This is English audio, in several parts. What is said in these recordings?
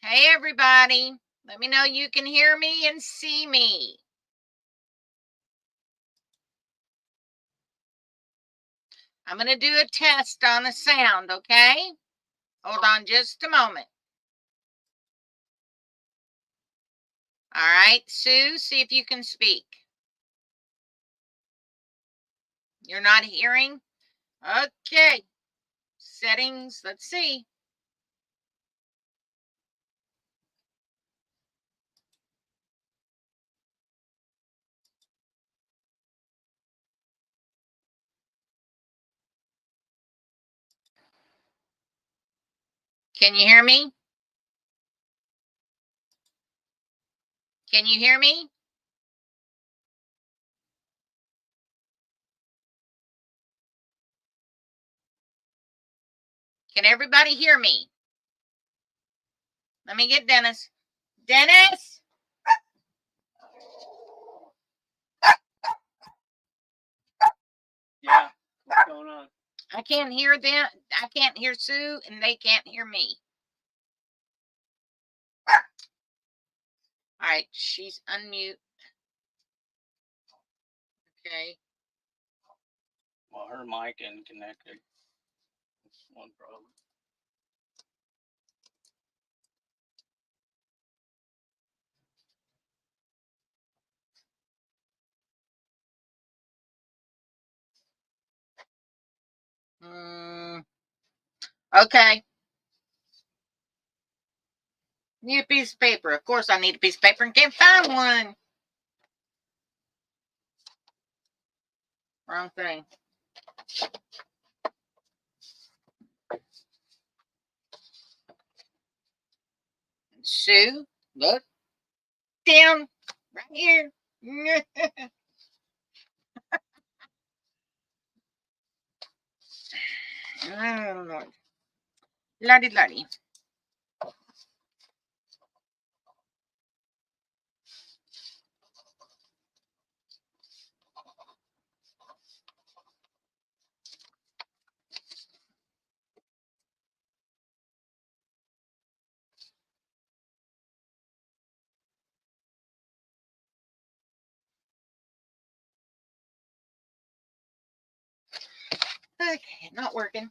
Hey, everybody. Let me know you can hear me and see me. I'm going to do a test on the sound, okay? Hold on just a moment. All right, Sue, see if you can speak. You're not hearing? Okay. Settings, let's see. Can you hear me? Can you hear me? Can everybody hear me? Let me get Dennis. Dennis? Yeah, what's going on? I can't hear them. I can't hear Sue, and they can't hear me. All right, she's unmute. Okay. Well, her mic isn't connected. That's one problem. Okay. Need a piece of paper. Of course I need a piece of paper and can't find one. Wrong thing. Sue, look down right here. Oh, Lord. Lordy, lordy. Okay, not working.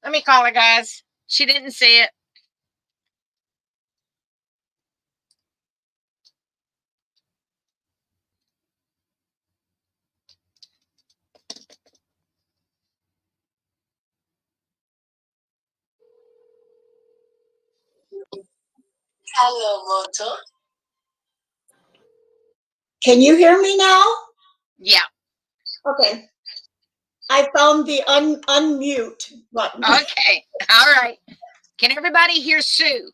Let me call her, guys. She didn't see it. Hello, Moto. Can you hear me now? Yeah. Okay. I found the unmute button. Okay. All right. Can everybody hear Sue?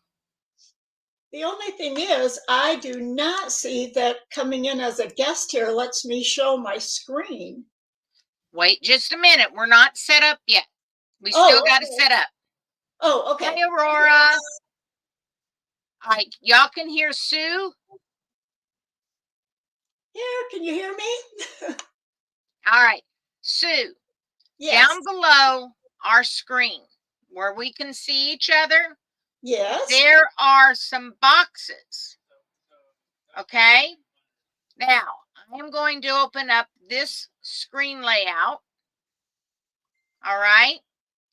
The only thing is, I do not see that coming in as a guest here lets me show my screen. Wait just a minute. We're not set up yet. We still got to set up. Oh, okay. Hey, Aurora. All right. Y'all can hear Sue? Yeah, can you hear me? All right. Sue, Yes. down below our screen where we can see each other, Yes. there are some boxes. Okay. Now, I am going to open up this screen layout. All right.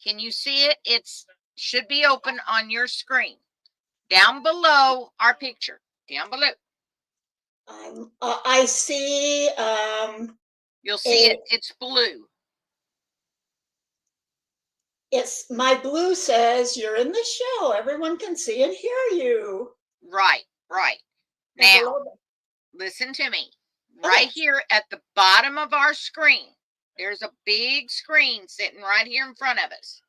Can you see it? It should be open on your screen. Down below our picture. Down below. I see. You'll see it. It's blue. It's my blue says you're in the show. Everyone can see and hear you. Right, right. Now, listen to me. Right here at the bottom of our screen, there's a big screen sitting right here in front of us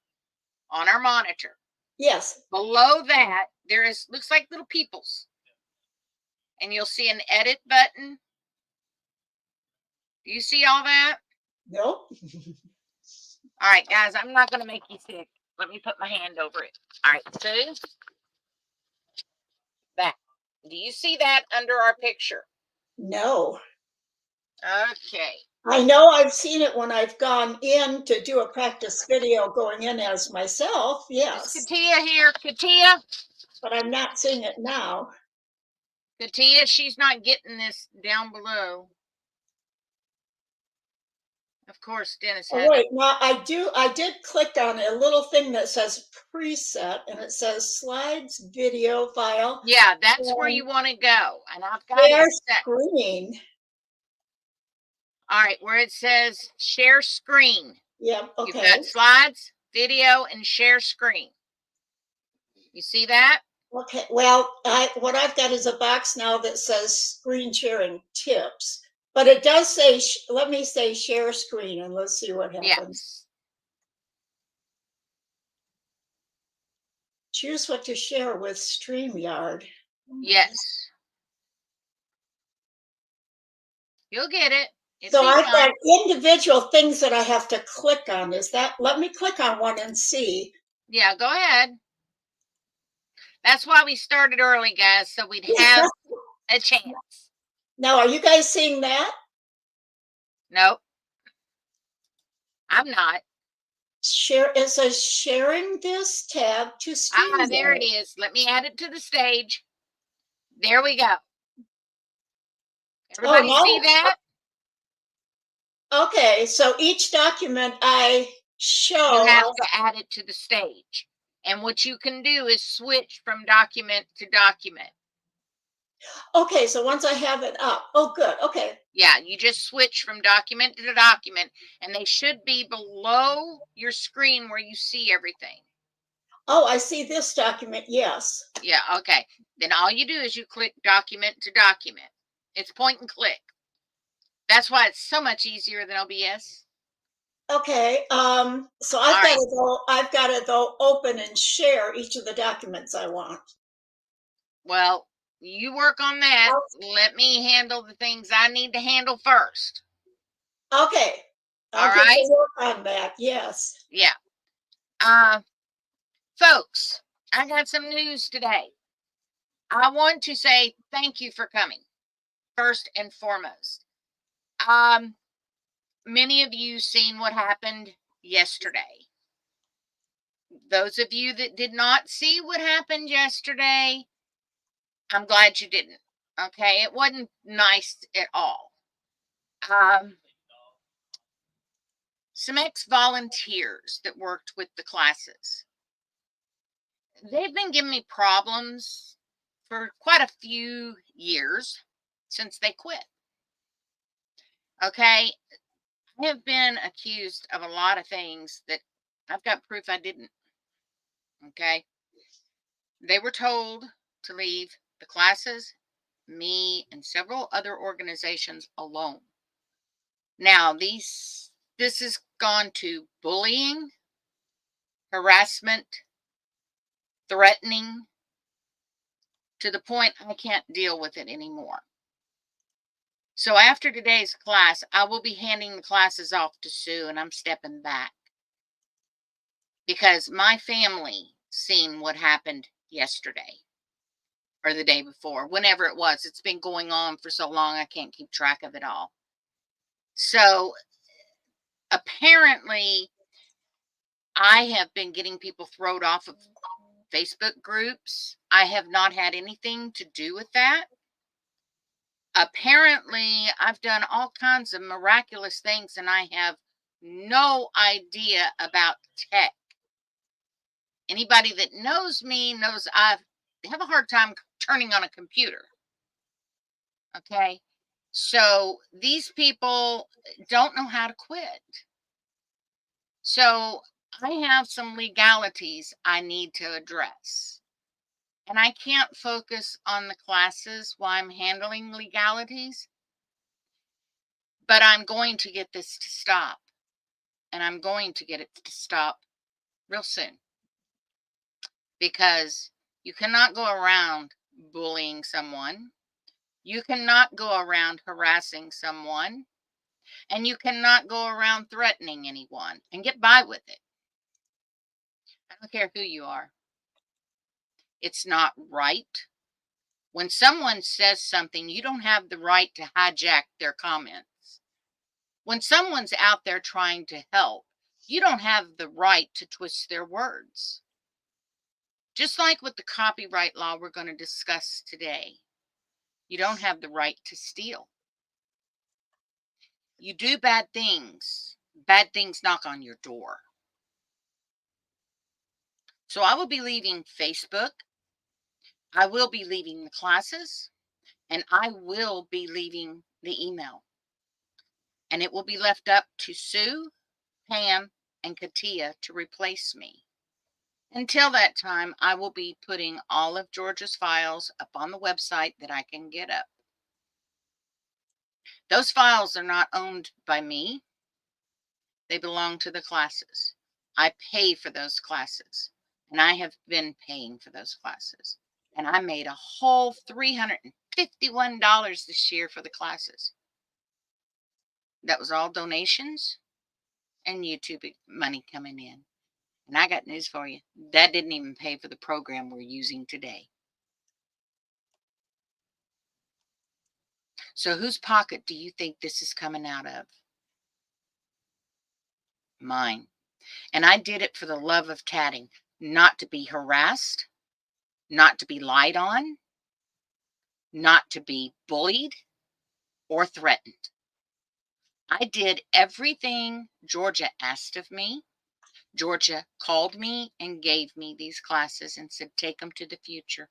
on our monitor. Yes. Below that, there is looks like little peoples. And you'll see an edit button. Do you see all that? Nope. All right, guys, I'm not going to make you sick. Let me put my hand over it. All right, Sue. That. Do you see that under our picture? No. Okay. I know I've seen it when I've gone in to do a practice video going in as myself. Yes. Is Katia here? Katia? but I'm not seeing it now. Katia, she's not getting this down below. Of course, Dennis Oh, had wait, now I did click on a little thing that says preset, and it says slides, video file, Yeah, that's where and you want to go. And I've got share it set. screen. All right, where it says share screen. Yep, You've okay. got slides, video, and share screen. You see that? Okay, well, what I've got is a box now that says screen sharing tips, but it does say, let me say share screen, and let's see what happens. Yes. Choose what to share with StreamYard. Yes. You'll get it. It'll So be I've fine. got individual things that I have to click on. Is that, let me click on one and see. Yeah, go ahead. That's why we started early, guys, so we'd have a chance. Now, are you guys seeing that? Nope. I'm not. Share, it says sharing this tab to StreamYard. There it is. Let me add it to the stage. There we go. Everybody see that? Okay, so each document I show, You have to add it to the stage. And what you can do is switch from document to document. okay, so once I have it up, oh, good, okay. Yeah, you just switch from document to document, and they should be below your screen where you see everything. Oh, I see this document, yes. Yeah, okay. Then all you do is you click document to document. It's point and click. That's why it's so much easier than OBS. Okay, so I've got to go open and share each of the documents I want. Well, you work on that. Let me handle the things I need to handle first. Okay. I'll get to work on that, yes. Yeah. Folks, I got some news today. I want to say thank you for coming, first and foremost. Many of you seen what happened yesterday. Those of you that did not see what happened yesterday, I'm glad you didn't. Okay, it wasn't nice at all. Some ex-volunteers that worked with the classes, they've been giving me problems for quite a few years since they quit. Okay, I have been accused of a lot of things that I've got proof I didn't. Okay, they were told to leave the classes, me, and several other organizations alone. Now, this has gone to bullying, harassment, threatening, to the point I can't deal with it anymore. So after today's class, I will be handing the classes off to Sue, and I'm stepping back because my family seen what happened yesterday or the day before, whenever it was. It's been going on for so long, I can't keep track of it all. So apparently, I have been getting people thrown off of Facebook groups. I have not had anything to do with that. Apparently, I've done all kinds of miraculous things, and I have no idea about tech. Anybody that knows me knows I have a hard time turning on a computer. Okay. So these people don't know how to quit. So I have some legalities I need to address. And I can't focus on the classes while I'm handling legalities. But I'm going to get this to stop. And I'm going to get it to stop real soon. Because you cannot go around bullying someone. You cannot go around harassing someone. And you cannot go around threatening anyone and get by with it. I don't care who you are. It's not right. When someone says something, you don't have the right to hijack their comments. When someone's out there trying to help, you don't have the right to twist their words. Just like with the copyright law we're going to discuss today, you don't have the right to steal. You do bad things knock on your door. So I will be leaving Facebook, I will be leaving the classes, and I will be leaving the email. And it will be left up to Sue, Pam, and Katia to replace me. Until that time, I will be putting all of Georgia's files up on the website that I can get up. Those files are not owned by me. They belong to the classes. I pay for those classes, and I have been paying for those classes. And I made a whole $351 this year for the classes. That was all donations and YouTube money coming in. And I got news for you. That didn't even pay for the program we're using today. So whose pocket do you think this is coming out of? Mine. And I did it for the love of tatting, not to be harassed, not to be lied on, not to be bullied or threatened. I did everything Georgia asked of me. Georgia called me and gave me these classes and said, take them to the future.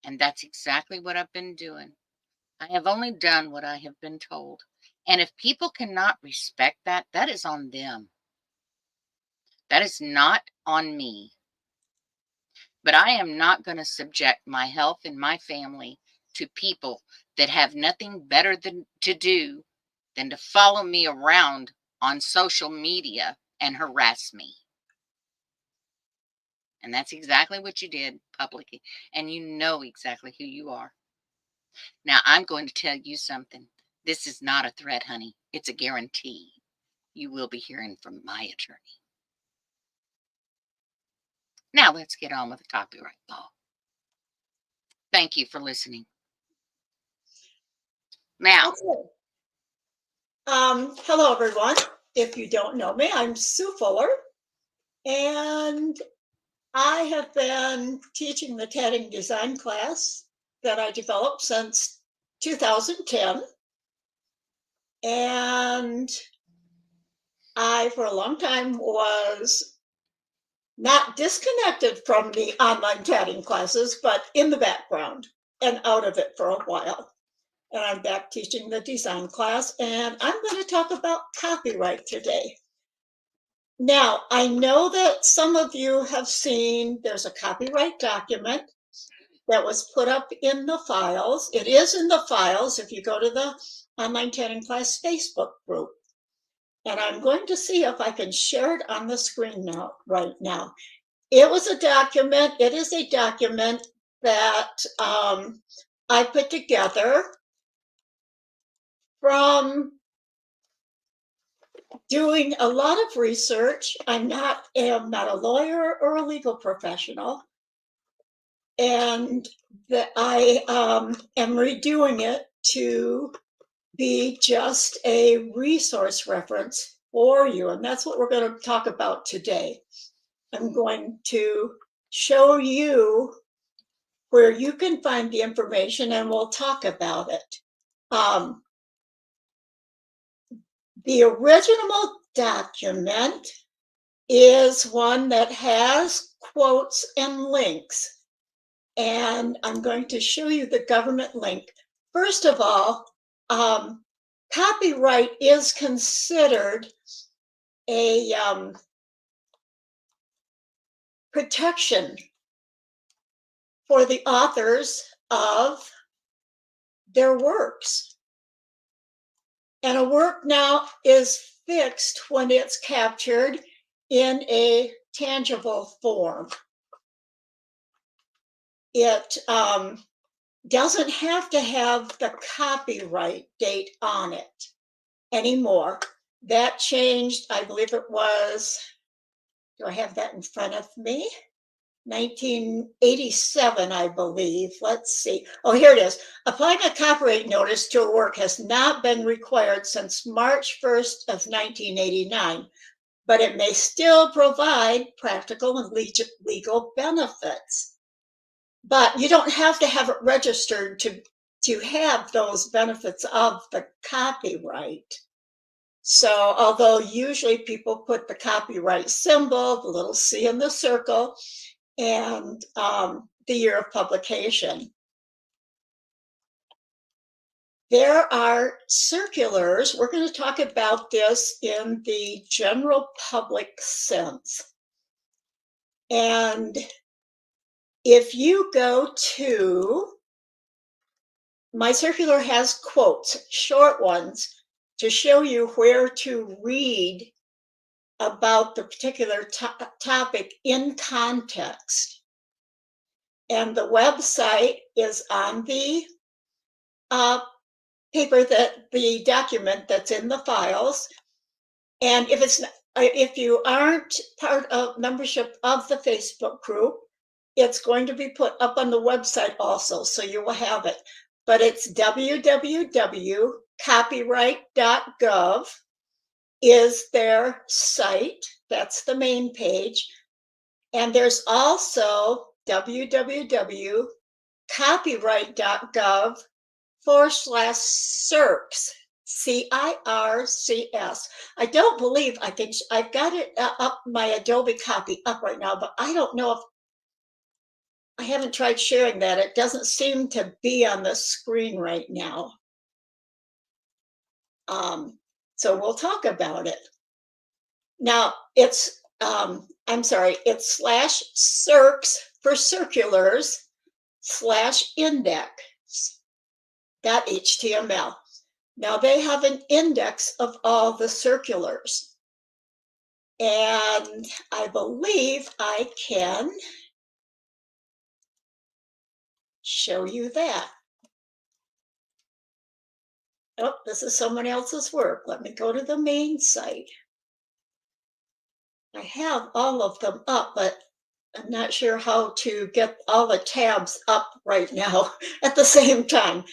And that's exactly what I've been doing. I have only done what I have been told. And if people cannot respect that, that is on them. That is not on me. But I am not going to subject my health and my family to people that have nothing better to do than to follow me around on social media and harass me. And that's exactly what you did publicly. And you know exactly who you are. Now, I'm going to tell you something. This is not a threat, honey. It's a guarantee. You will be hearing from my attorney. Now, let's get on with the copyright law. Thank you for listening. Now, Okay. Hello, everyone. If you don't know me, I'm Sue Fuller, and I have been teaching the tatting design class that I developed since 2010. And I, for a long time, was not disconnected from the online tatting classes, but in the background and out of it for a while. And I'm back teaching the design class, and I'm going to talk about copyright today. Now, I know that some of you have seen there's a copyright document that was put up in the files. It is in the files if you go to the Online Tatting Class Facebook group. And I'm going to see if I can share it on the screen now, right now. It was a document. It is a document that I put together from doing a lot of research. I'm not a lawyer or a legal professional, and that I am redoing it to be just a resource reference for you, and that's what we're going to talk about today. I'm going to show you where you can find the information, and we'll talk about it. The original document is one that has quotes and links. And I'm going to show you the government link. First of all, copyright is considered a protection for the authors of their works. And a work now is fixed when it's captured in a tangible form. It doesn't have to have the copyright date on it anymore. That changed, I believe it was, do I have that in front of me? 1987, I believe. Let's see. Oh, here it is. Applying a copyright notice to a work has not been required since March 1st of 1989. but it may still provide practical and legal benefits. But you don't have to have it registered to have those benefits of the copyright. So although usually people put the copyright symbol, the little C in the circle, and the year of publication. There are circulars. We're going to talk about this in the general public sense. And if you go to, my circular has quotes, short ones, to show you where to read about the particular topic in context. And the website is on the paper, that the document that's in the files. And if you aren't part of membership of the Facebook group, it's going to be put up on the website also, so you will have it. But it's www.copyright.gov is their site. That's the main page. And there's also www.copyright.gov/circs, CIRCS. I don't believe, I think I've got it up, my Adobe copy up right now, but I don't know if, I haven't tried sharing that. It doesn't seem to be on the screen right now. So we'll talk about it. Now it's, I'm sorry, it's /circs for circulars /index.html. Now they have an index of all the circulars. And I believe I can show you that. Oh, this is someone else's work. Let me go to the main site. I have all of them up, but I'm not sure how to get all the tabs up right now at the same time.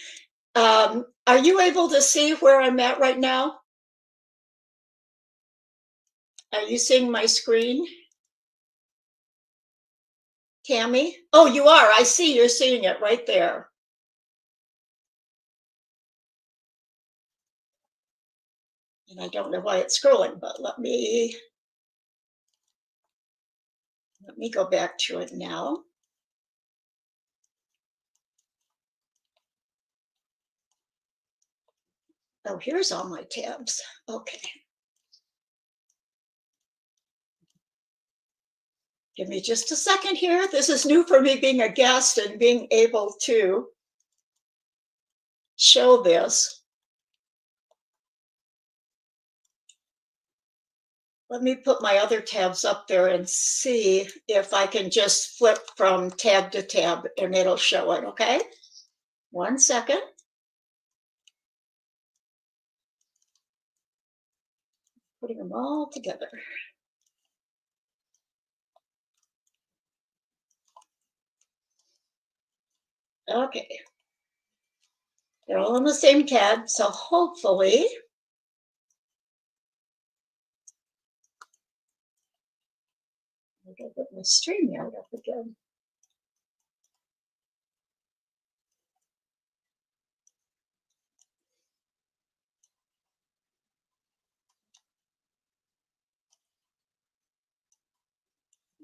Are you able to see where I'm at right now? Are you seeing my screen? Tammy? Oh, you are. I see you're seeing it right there. And I don't know why it's scrolling, but let me go back to it now. Oh, here's all my tabs. Okay. Give me just a second here. This is new for me, being a guest and being able to show this. Let me put my other tabs up there and see if I can just flip from tab to tab and it'll show it, okay? 1 second. Putting them all together. Okay. They're all on the same tab, so hopefully I'm going to put my StreamYard up again.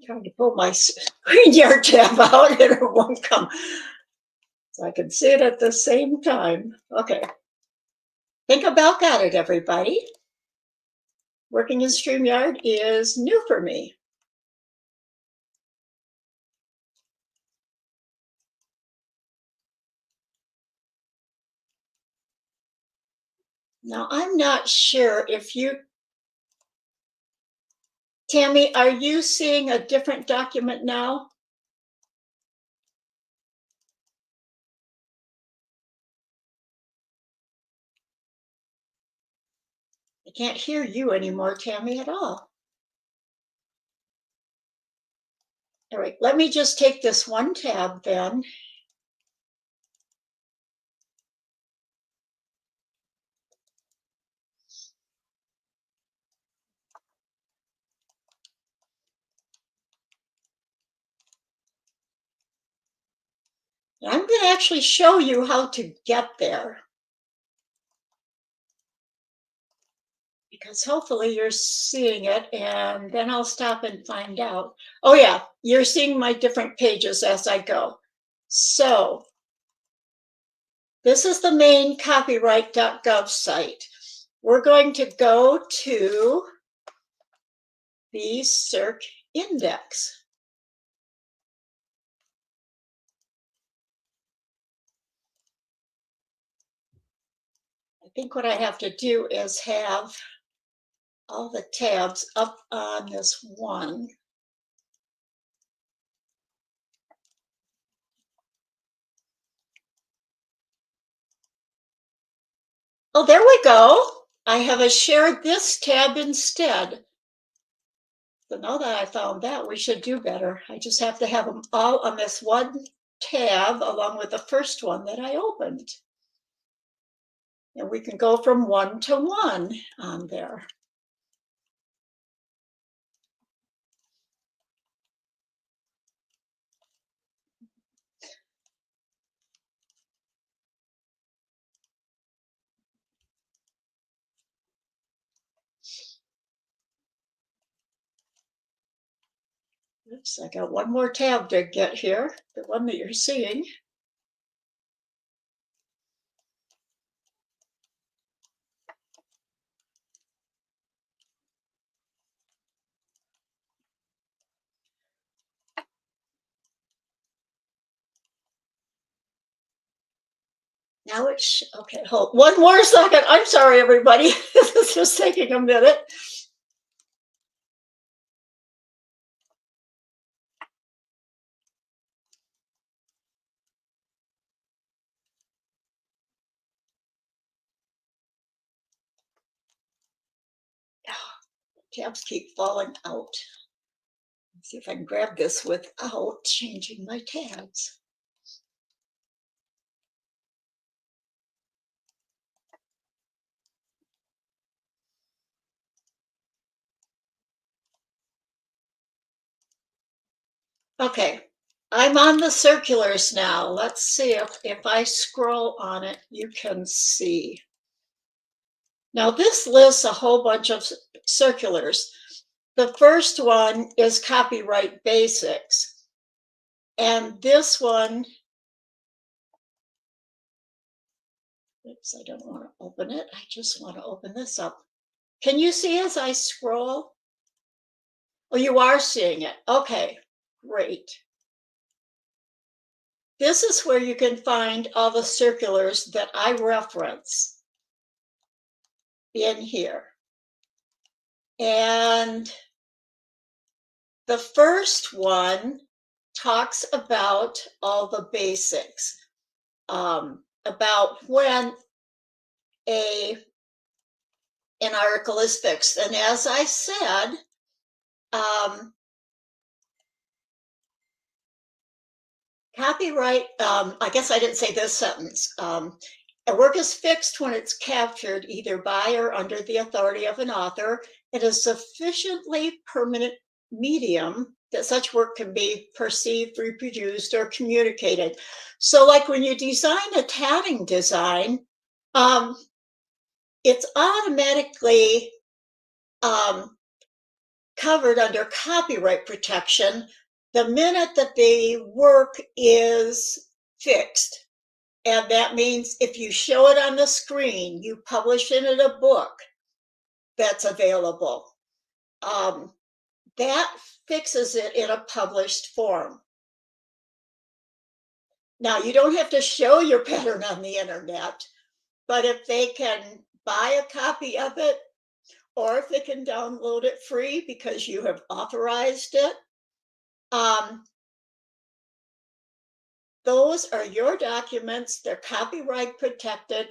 Trying to pull my StreamYard tab out and it won't come. So I can see it at the same time. Okay. Think about got it, everybody. Working in StreamYard is new for me. Now, I'm not sure if you, Tammy, are you seeing a different document now? I can't hear you anymore, Tammy, at all. All right, let me just take this one tab then. I'm going to actually show you how to get there, because hopefully you're seeing it, and then I'll stop and find out. Oh yeah, you're seeing my different pages as I go. So this is the main copyright.gov site. We're going to go to the search index. I think what I have to do is have all the tabs up on this one. Oh, there we go. I have shared this tab instead. So now that I found that, we should do better. I just have to have them all on this one tab along with the first one that I opened. And we can go from one to one on there. Oops, I got one more tab to get here, the one that you're seeing. Now it's, okay, hold one more second. I'm sorry, everybody. This is just taking a minute. Tabs keep falling out. Let's see if I can grab this without changing my tabs. Okay, I'm on the circulars now. Let's see if I scroll on it, you can see. Now this lists a whole bunch of circulars. The first one is Copyright Basics. And this one, oops, I don't want to open it. I just want to open this up. Can you see as I scroll? Oh, you are seeing it. Okay, great. This is where you can find all the circulars that I reference in here. And the first one talks about all the basics, about when an article is fixed. And as I said, copyright, I guess I didn't say this sentence. A work is fixed when it's captured either by or under the authority of an author in a sufficiently permanent medium that such work can be perceived, reproduced, or communicated. So like when you design a tatting design, it's automatically covered under copyright protection the minute that the work is fixed. And that means if you show it on the screen, you publish it in a book that's available. That fixes it in a published form. Now, you don't have to show your pattern on the internet, but if they can buy a copy of it, or if they can download it free because you have authorized it, those are your documents. They're copyright protected,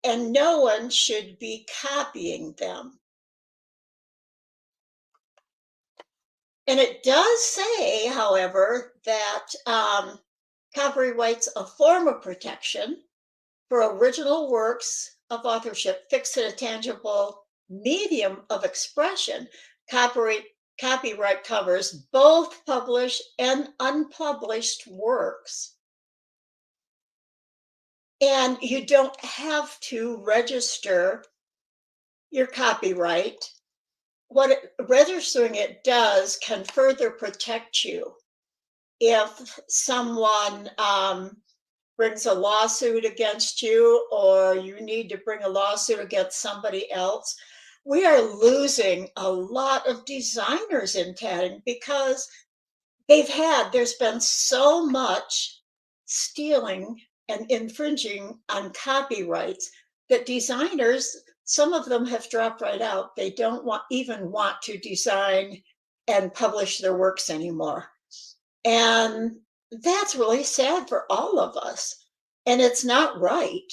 and no one should be copying them. And it does say, however, that copyright's a form of protection for original works of authorship fixed in a tangible medium of expression. Copyright copyright covers both published and unpublished works. And you don't have to register your copyright. Registering it does can further protect you. If someone brings a lawsuit against you, or you need to bring a lawsuit against somebody else, we are losing a lot of designers in tatting because there's been so much stealing and infringing on copyrights that designers, some of them have dropped right out. They don't even want to design and publish their works anymore. And that's really sad for all of us. And it's not right.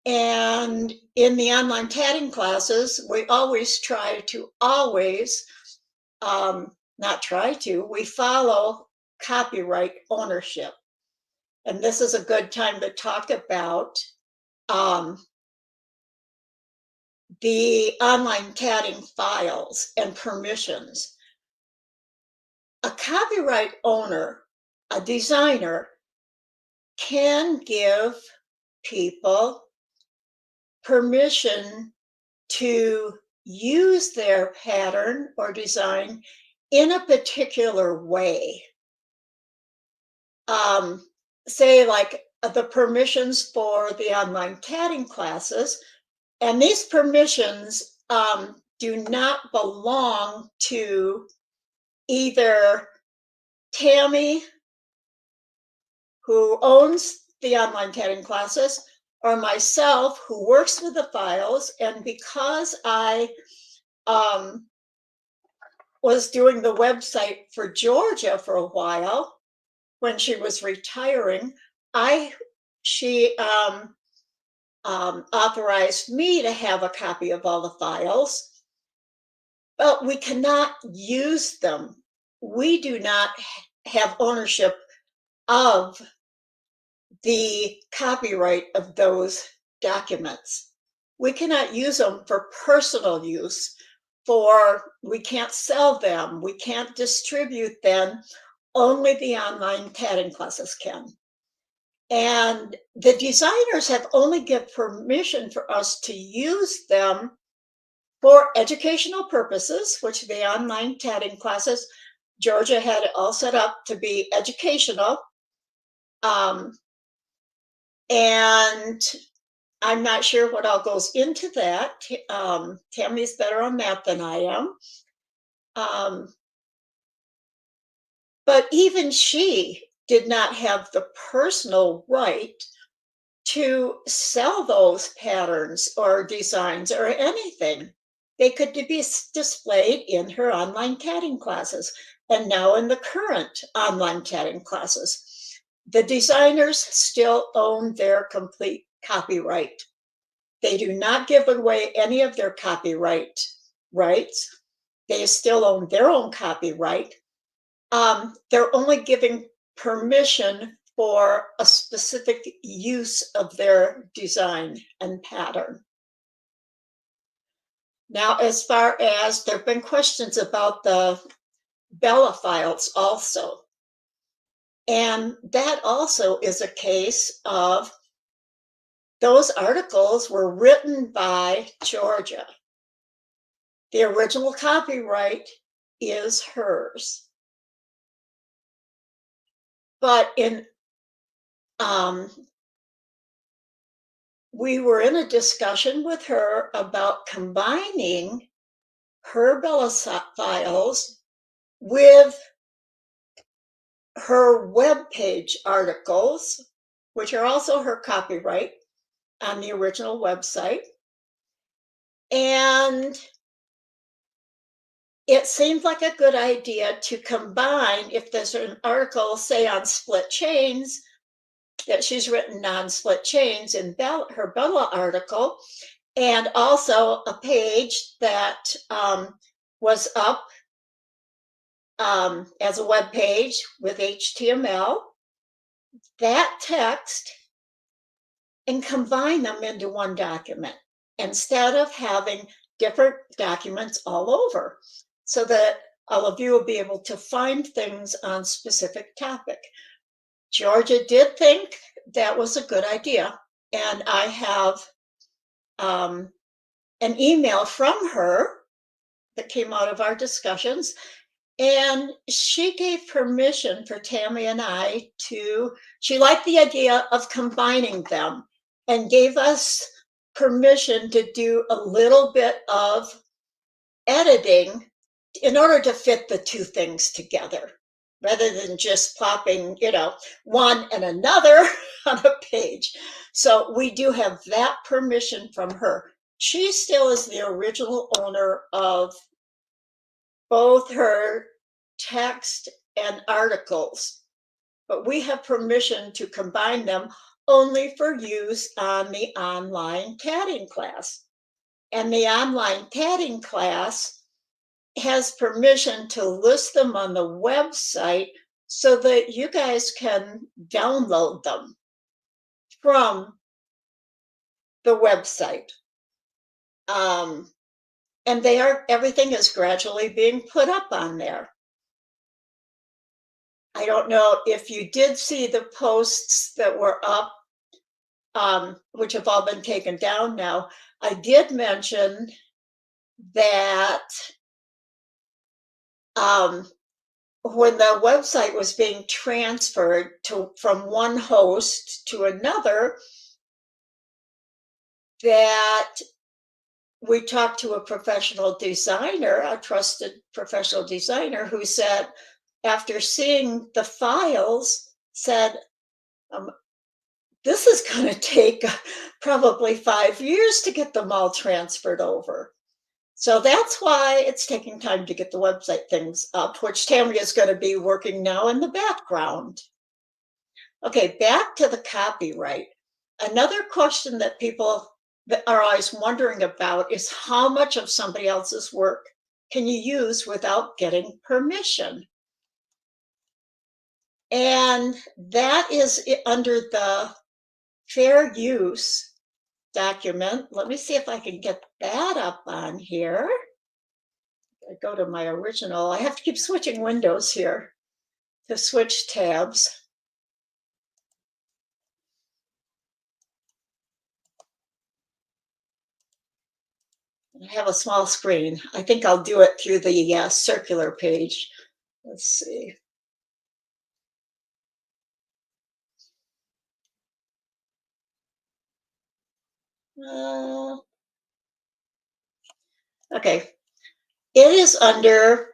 And in the online tatting classes, we always try to we follow copyright ownership. And this is a good time to talk about the online tatting files and permissions. A copyright owner, a designer, can give people permission to use their pattern or design in a particular way. Say like the permissions for the online tatting classes, and these permissions do not belong to either Tammy, who owns the online tatting classes, or myself, who works with the files. And because I was doing the website for Georgia for a while, when she was retiring, she authorized me to have a copy of all the files, but we cannot use them. We do not have ownership of the copyright of those documents. We cannot use them for personal use, we can't sell them, we can't distribute them. Only the online tatting classes can. And the designers have only given permission for us to use them for educational purposes, which the online tatting classes, Georgia had it all set up to be educational. And I'm not sure what all goes into that. Tammy's better on that than I am. But even she did not have the personal right to sell those patterns or designs or anything. They could be displayed in her online tatting classes and now in the current online tatting classes. The designers still own their complete copyright. They do not give away any of their copyright rights. They still own their own copyright. They're only giving permission for a specific use of their design and pattern. Now, as far as there have been questions about the Bella files also, and that also is a case of those articles were written by Georgia. The original copyright is hers. But we were in a discussion with her about combining her Bella files with her webpage articles, which are also her copyright on the original website. And it seemed like a good idea to combine, if there's an article, say on split chains, that she's written non-split chains in her Bella article, and also a page that was up as a web page with HTML, that text, and combine them into one document instead of having different documents all over. So that all of you will be able to find things on specific topic. Georgia did think that was a good idea. And I have an email from her that came out of our discussions. And she gave permission for Tammy and I she liked the idea of combining them and gave us permission to do a little bit of editing in order to fit the two things together, rather than just plopping, one and another on a page. So we do have that permission from her. She still is the original owner of both her text and articles, but we have permission to combine them only for use on the online tatting class. And the online tatting class has permission to list them on the website so that you guys can download them from the website. And everything is gradually being put up on there. I don't know if you did see the posts that were up, which have all been taken down now. I did mention that when the website was being transferred from one host to another, that we talked to a professional designer, a trusted professional designer, who said, after seeing the files, said, this is going to take probably 5 years to get them all transferred over. So that's why it's taking time to get the website things up, which Tammy is going to be working now in the background. Okay, back to the copyright. Another question that people are always wondering about is how much of somebody else's work can you use without getting permission? And that is under the fair use document. Let me see if I can get that up on here. I go to my original. I have to keep switching windows here to switch tabs. I have a small screen. I think I'll do it through the circular page. Let's see. Okay. It is under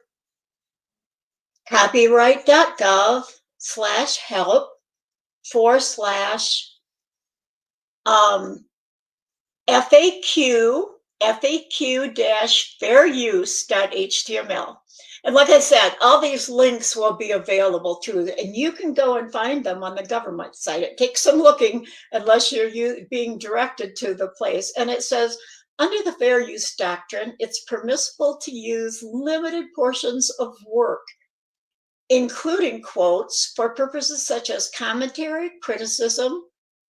copyright.gov/help/FAQ-fairuse.html. And like I said, all these links will be available too, and you can go and find them on the government site. It takes some looking unless you're being directed to the place. And it says, under the fair use doctrine, it's permissible to use limited portions of work, including quotes, for purposes such as commentary, criticism,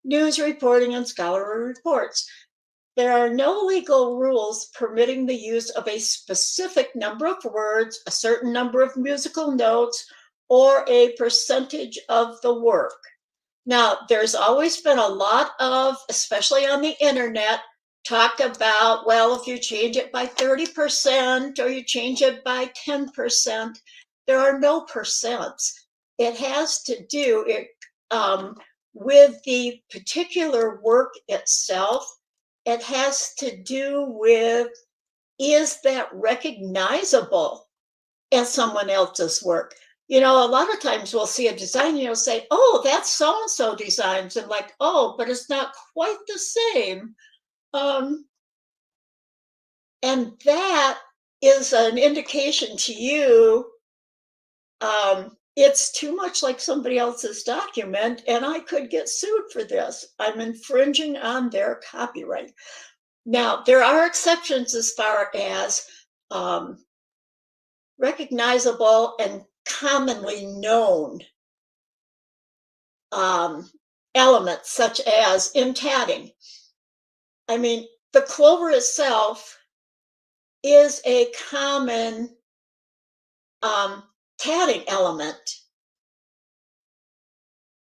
news reporting, and scholarly reports. There are no legal rules permitting the use of a specific number of words, a certain number of musical notes, or a percentage of the work. Now, there's always been a lot of, especially on the internet, talk about, well, if you change it by 30% or you change it by 10%, there are no percents. It has to do with the particular work itself. It has to do with, is that recognizable as someone else's work? A lot of times we'll see a design, say, oh, that's so-and-so designs, and like, oh, but it's not quite the same. And that is an indication to you, it's too much like somebody else's document, and I could get sued for this. I'm infringing on their copyright. Now, there are exceptions as far as recognizable and commonly known elements, such as in tatting. I mean, the clover itself is a common tatting element.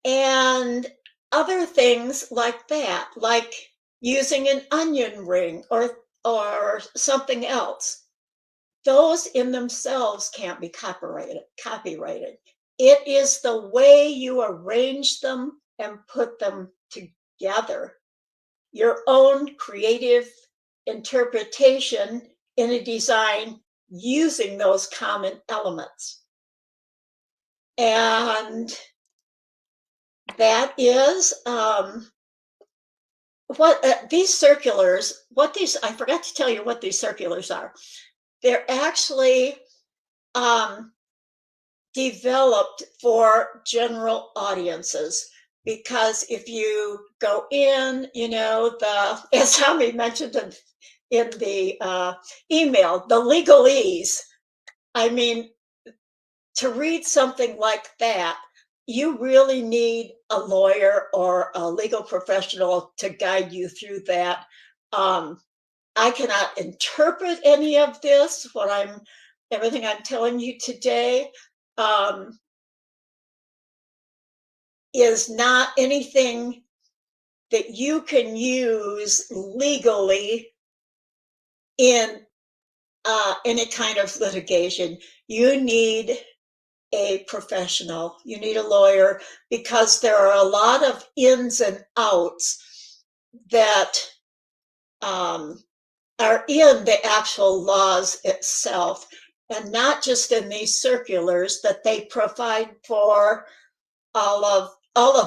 And other things like that, like using an onion ring or something else. Those in themselves can't be copyrighted. It is the way you arrange them and put them together, your own creative interpretation in a design using those common elements. And that is what these circulars, I forgot to tell you what these circulars are. They're actually developed for general audiences, because if you go in, as Tommy mentioned in the email, the legalese, I mean, to read something like that, you really need a lawyer or a legal professional to guide you through that. I cannot interpret any of this, everything I'm telling you today is not anything that you can use legally in any kind of litigation. You need a professional, you need a lawyer, because there are a lot of ins and outs that are in the actual laws itself, and not just in these circulars that they provide for all of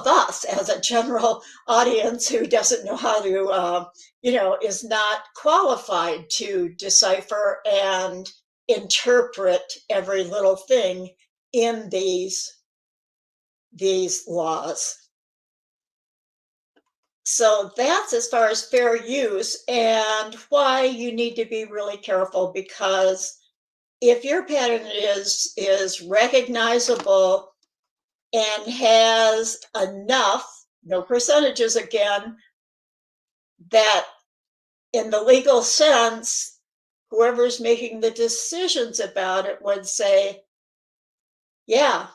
us as a general audience who doesn't know how to, is not qualified to decipher and interpret every little thing in these laws. So that's as far as fair use, and why you need to be really careful, because if your pattern is recognizable and has enough, no percentages again, that in the legal sense, whoever's making the decisions about it would say, yeah,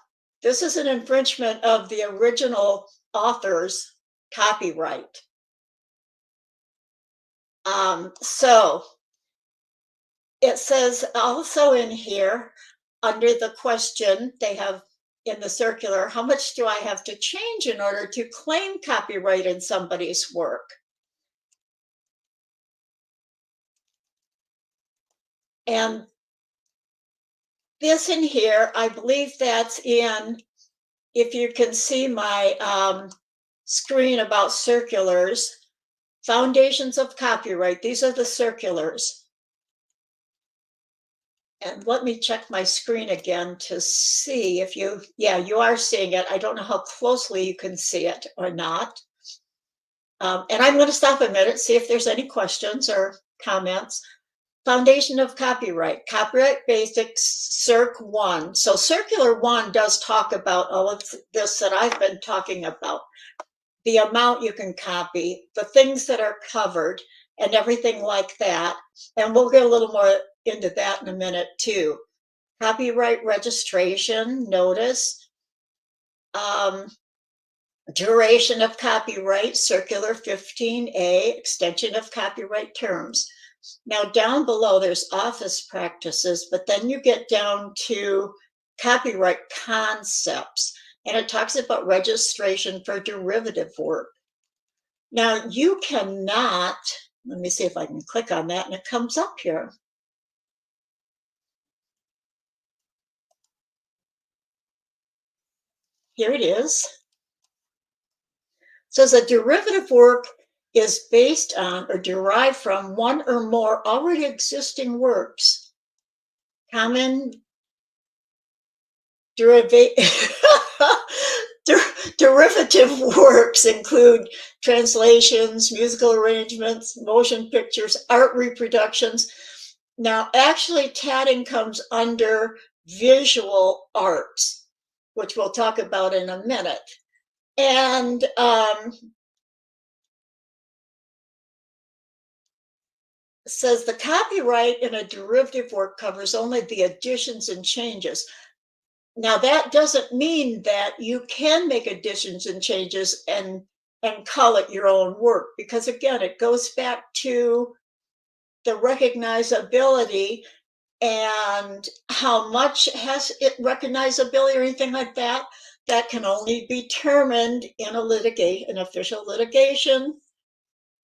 this is an infringement of the original author's copyright. So it says also in here, under the question, they have in the circular, how much do I have to change in order to claim copyright in somebody's work? And this in here, I believe that's in, if you can see my screen about circulars, foundations of copyright. These are the circulars. And let me check my screen again to see if you are seeing it. I don't know how closely you can see it or not. And I'm going to stop a minute, see if there's any questions or comments. Foundation of Copyright, Copyright Basics, Circ 1. So Circular 1 does talk about all of this that I've been talking about. The amount you can copy, the things that are covered, and everything like that. And we'll get a little more into that in a minute too. Copyright registration, notice, duration of copyright, Circular 15A, extension of copyright terms. Now down below there's office practices, but then you get down to copyright concepts, and it talks about registration for derivative work. Now you cannot, let me see if I can click on that and it comes up here. Here it is. It says a derivative work is based on or derived from one or more already existing works. Common derivative works include translations, musical arrangements, motion pictures, art reproductions. Now, actually, tatting comes under visual arts, which we'll talk about in a minute. And says the copyright in a derivative work covers only the additions and changes. Now, that doesn't mean that you can make additions and changes and call it your own work, because again, it goes back to the recognizability and how much has it recognizability or anything like that. That can only be determined in an official litigation,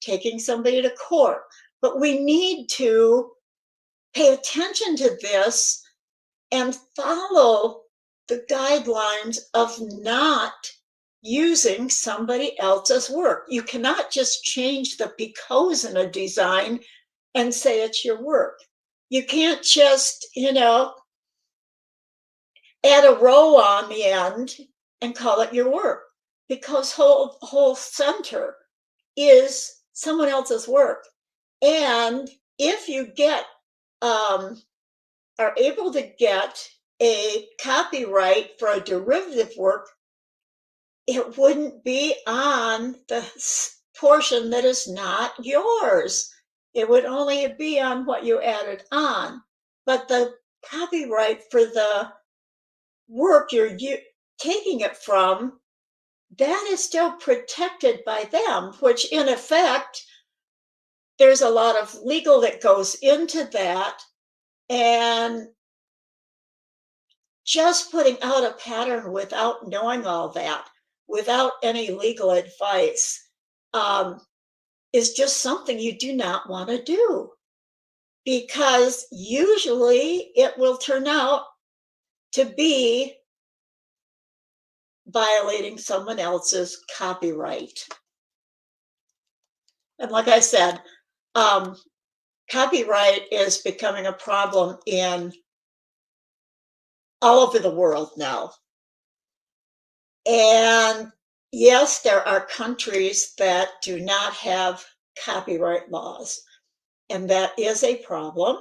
taking somebody to court. But we need to pay attention to this and follow the guidelines of not using somebody else's work. You cannot just change the because in a design and say it's your work. You can't just, add a row on the end and call it your work, because whole center is someone else's work. And if you are able to get a copyright for a derivative work, it wouldn't be on the portion that is not yours. It would only be on what you added on. But the copyright for the work you're taking it from, that is still protected by them, which in effect, there's a lot of legal that goes into that. And just putting out a pattern without knowing all that, without any legal advice, is just something you do not want to do, because usually it will turn out to be violating someone else's copyright. And like I said, copyright is becoming a problem in all over the world now. And yes, there are countries that do not have copyright laws, and that is a problem.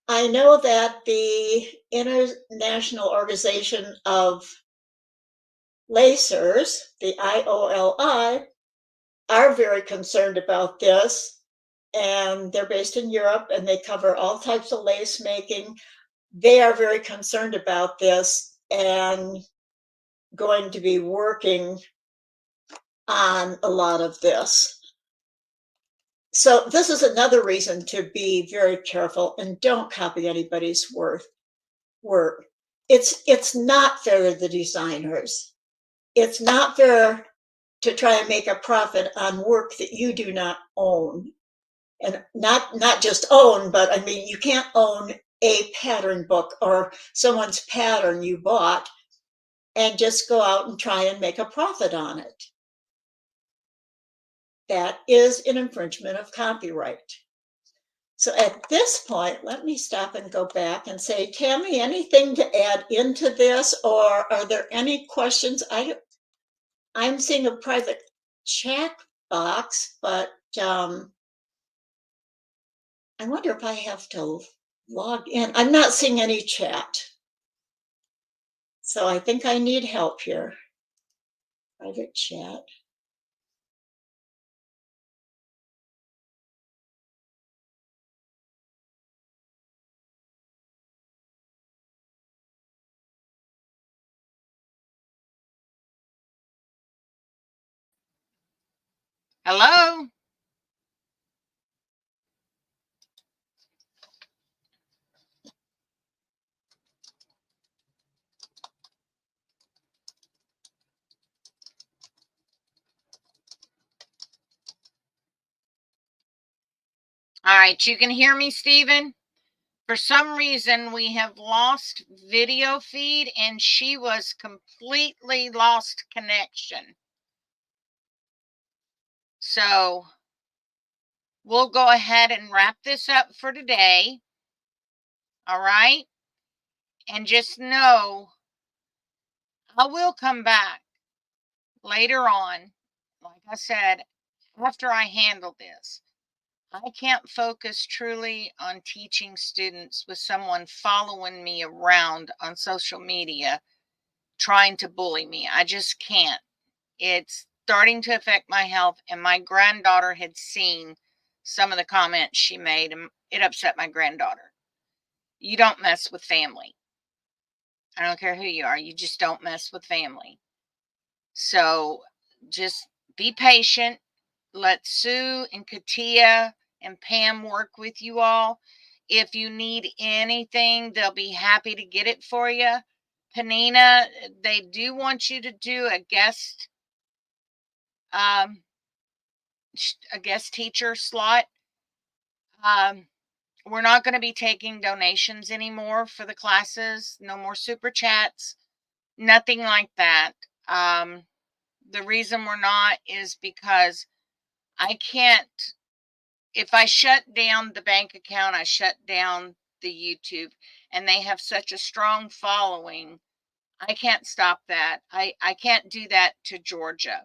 I know that the International Organization of Lacers, the IOLI, are very concerned about this, and they're based in Europe and they cover all types of lace making. They are very concerned about this and going to be working on a lot of this. So this is another reason to be very careful and don't copy anybody's work. It's not fair to the designers. It's not fair to try and make a profit on work that you do not own. And not just own, but I mean, you can't own a pattern book or someone's pattern you bought and just go out and try and make a profit on it. That is an infringement of copyright. So at this point, let me stop and go back and say, Tammy, anything to add into this, or are there any questions? I'm seeing a private chat box, but I wonder if I have to log in. I'm not seeing any chat. So I think I need help here. Private chat. Hello? All right, you can hear me, Stephen? For some reason, we have lost video feed and she was completely lost connection. So we'll go ahead and wrap this up for today. All right. And just know I will come back later on. Like I said, after I handle this, I can't focus truly on teaching students with someone following me around on social media trying to bully me. I just can't. It's starting to affect my health, and my granddaughter had seen some of the comments she made, and it upset my granddaughter. You don't mess with family. I don't care who you are. You just don't mess with family. So just be patient. Let Sue and Katia and Pam work with you all. If you need anything, they'll be happy to get it for you. Panina, they do want you to do a guest teacher slot. We're not going to be taking donations anymore for the classes. No more super chats. Nothing like that. The reason we're not is because I can't, if I shut down the bank account, I shut down the YouTube, and they have such a strong following. I can't stop that. I can't do that to Georgia.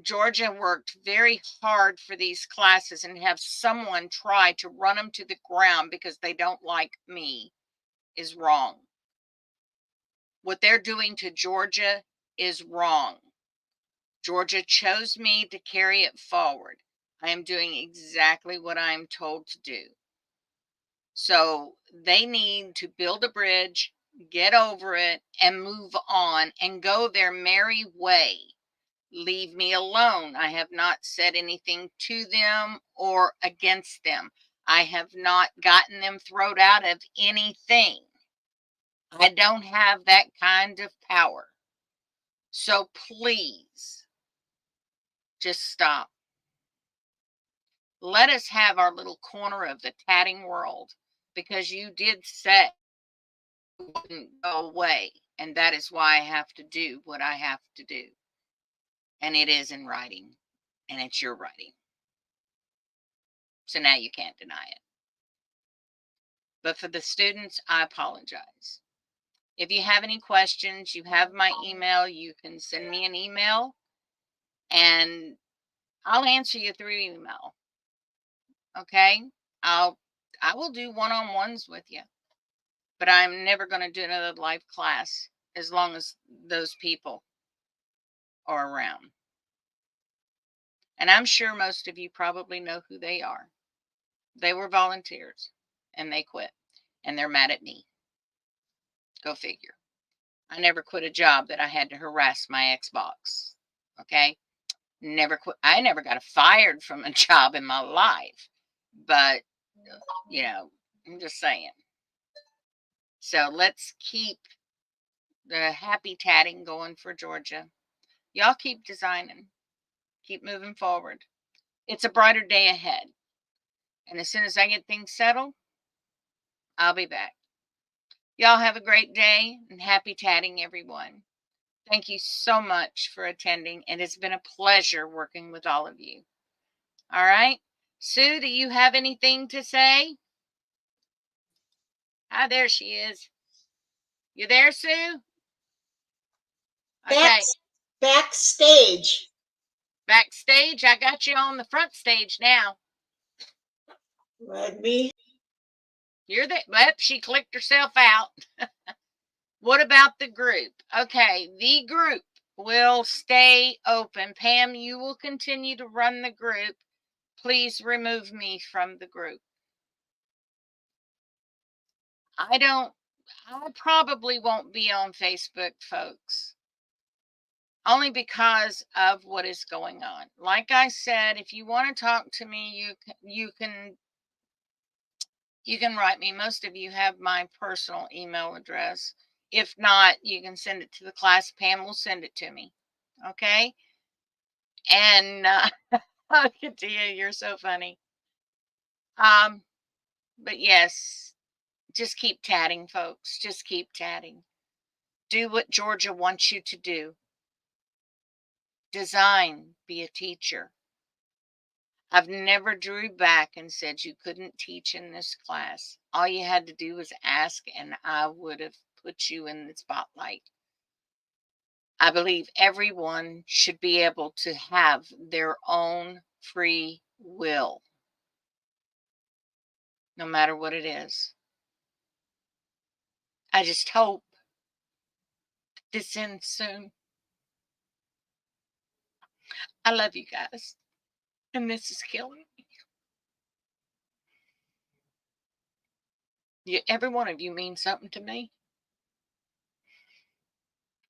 Georgia worked very hard for these classes, and have someone try to run them to the ground because they don't like me is wrong. What they're doing to Georgia is wrong. Georgia chose me to carry it forward. I am doing exactly what I am told to do. So they need to build a bridge, get over it, and move on and go their merry way. Leave me alone. I have not said anything to them or against them. I have not gotten them thrown out of anything. I don't have that kind of power. So please, just stop. Let us have our little corner of the tatting world, because you did say it wouldn't go away. And that is why I have to do what I have to do. And it is in writing, and it's your writing. So now you can't deny it. But for the students, I apologize. If you have any questions, you have my email. You can send me an email, and I'll answer you through email. Okay? I will do one-on-ones with you. But I'm never going to do another live class as long as those people are around. And I'm sure most of you probably know who they are. They were volunteers, and they quit, and they're mad at me. Go figure. I never quit a job that I had to harass my Xbox. Okay? Never quit. I never got fired from a job in my life. But, I'm just saying. So let's keep the happy tatting going for Georgia. Y'all keep designing. Keep moving forward. It's a brighter day ahead. And as soon as I get things settled, I'll be back. Y'all have a great day, and happy tatting, everyone. Thank you so much for attending. It has been a pleasure working with all of you. All right. Sue, do you have anything to say? Ah, there she is. You there, Sue? Okay. Backstage. Backstage. I got you on the front stage now. Let me. You're the. Well, she clicked herself out. What about the group? Okay, the group will stay open. Pam, you will continue to run the group. Please remove me from the group. I probably won't be on Facebook, folks. Only because of what is going on. Like I said, if you want to talk to me, you can write me. Most of you have my personal email address. If not, you can send it to the class. Pam will send it to me. Okay? And Katia, you're so funny. But yes, just keep tatting, folks. Just keep tatting. Do what Georgia wants you to do. Design, be a teacher. I've never drew back and said you couldn't teach in this class. All you had to do was ask, and I would have put you in the spotlight. I believe everyone should be able to have their own free will, no matter what it is. I just hope this ends soon. I love you guys, and this is killing me. Every one of you means something to me.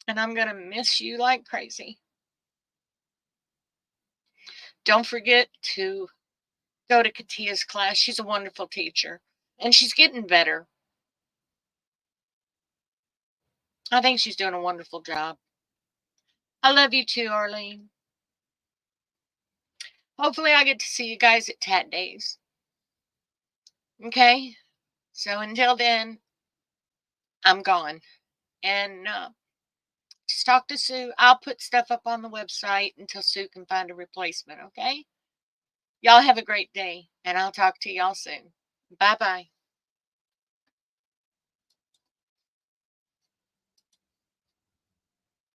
And I'm going to miss you like crazy. Don't forget to go to Katia's class. She's a wonderful teacher. And she's getting better. I think she's doing a wonderful job. I love you too, Arlene. Hopefully I get to see you guys at Tat Days. Okay? So until then, I'm gone. And just talk to Sue. I'll put stuff up on the website until Sue can find a replacement, okay? Y'all have a great day, and I'll talk to y'all soon. Bye-bye.